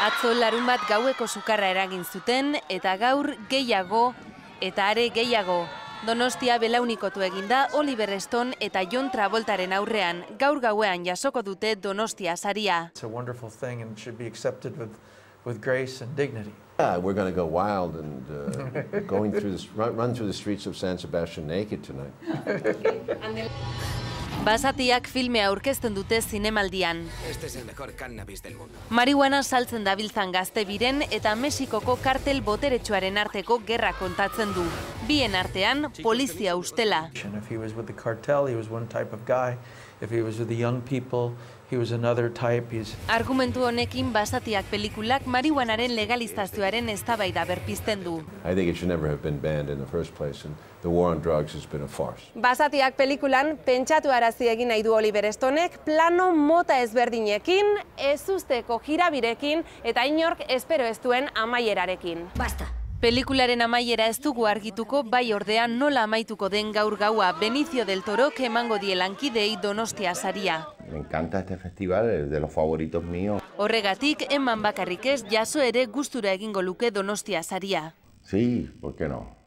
Atzo larunbat gaueko sukarra eragin zuten, eta gaur gehiago, eta are gehiago. Donostia belaunikotu eginda Oliver Stone eta John Travoltaren aurrean, gaur gauean jasoko dute Donostia saria. It's a wonderful thing and should be accepted with grace and dignity. Yeah, we're going to go wild and run through the streets of San Sebastian naked tonight. Basatiak filmea aurkezten dute zinemaldian. Este es el mejor cannabis del mundo. Marihuana saltzen dabiltzan gazte biren eta Mexikoko kartel boteretsuaren arteko gerra kontatzen du. Bien artean, polizia ustela. If he was with the cartel, he was one type of guy. If he was with the young people, he was another type. Argumentu honekin Basatiak pelikulak marihuanaren legalizazioaren eztabaida berpizten du. I think it should never have been banned in the first place, and the war on drugs has been a farce. Basatiak pelikulan pentsatu arazi egin nahi du Oliver Stonek plano mota ezberdinekin, ezusteko jirabirekin eta inork espero ez duen amaierarekin. Basta. Pelikularen amaiera ez dugu argituko, bai ordean nola amaituko den gaur gaua Benicio del Torok emango die lankidei Donostia saria. Me encanta este festival, es de los favoritos míos. Horregatik, eman bakarrik ez, jaso ere gustura egingo luke Donostia saria. Sí, ¿por qué no?